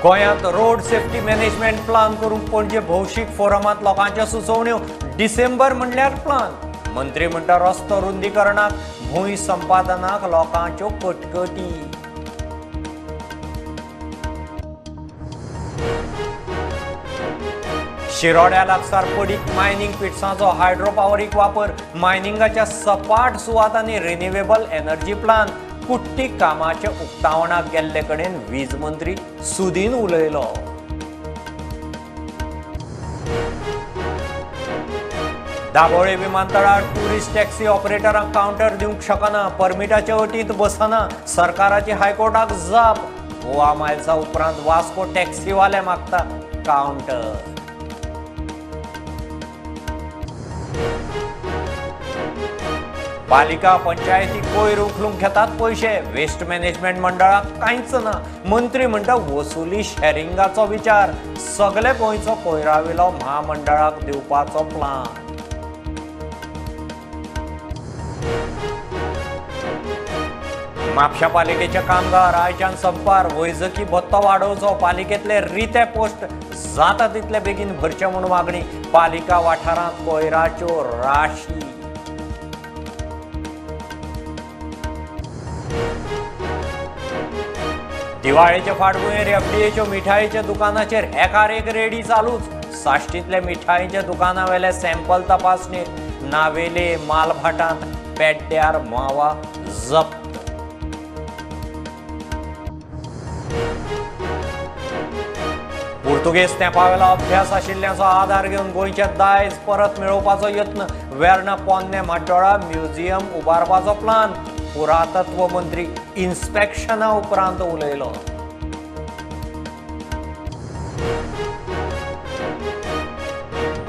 गोंयांत road safety management plan करूंक पणजे भौशीक फोरमांत लोकांच्या सुचोवण्यो डिसेंबर म्हणल्यार प्लान मंत्री म्हणटा रस्तो रुंदीकरणाक भूंय संपादनाक लोकांच्यो कटकटी शिरोड्या लागसार पडीक मायनिंग पिट्सांचो हायड्रोपावरीक वापर मायनिंगाच्या सपाट सुवातांनी रिन्युएबल एनर्जी प्लान कुट्टीक कामाच्या उक्तावणाक गेल्ले कडेन वीज मंत्री सुदीन उलयलो. दाबोळे विमानतळार टुरिस्ट टॅक्सी ऑपरेटरांक कावंटर दिवंक शकना परमिटाच्या अटींत बसना सरकाराची हायकोर्टाक जाप गोवा मायल्सा उपरांत वास्को टॅक्सीवाले मागता कावंटर. पालिका पंचायती कोयर उखलूंक घेतात पैसे वेस्ट मॅनेजमेंट मंडळाक कांयच ना मंत्री म्हणटा वसुली शेअरिंगाचो विचार सगळे गोंयचो कोयरावेलो महामंडळाक दिवपाचो प्लान. म्हापशा पालिकेचे कामगार आयच्यान संपार वैजकी भत्तो वाडोवचो पालिकेंतले रिते पोस्ट जाता तितले बेगीन भरचे म्हणून मागणी पालिका वाठारांत कोयराच्यो राशी. दिवाळेचे फाटभुंयेर एफडीएच्यो मिठाईच्या दुकानाचेर एकार एक रेडी चालूच साश्टीतले मिठाईच्या दुकानावेले सॅम्पल तपासणेक नावेले मालभाटांत पेड्ड्यार मावा जप्त. पुर्तुगेज तेंपावेलो अभ्यास आशिल्ल्याचो आधार घेवन गोंयचे दायज परत मेळोवपाचो यत्न वेर्ना पोन्ने माड्डोळा म्युझियम उबारपाचो प्लान पुरातत्व मंत्री इन्स्पेक्शना उपरांत उलयलो.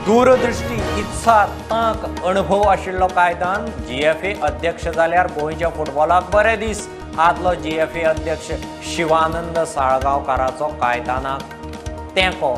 दूरदृष्टी इत्सा तांक अणभव आशिल्लो कायदान जीएफए अध्यक्ष जाल्यार गोंयच्या फुटबॉलाक बरे दीस आदलो जीएफए अध्यक्ष शिवानंद साळगांवकाराचो कायदानाक तेंको.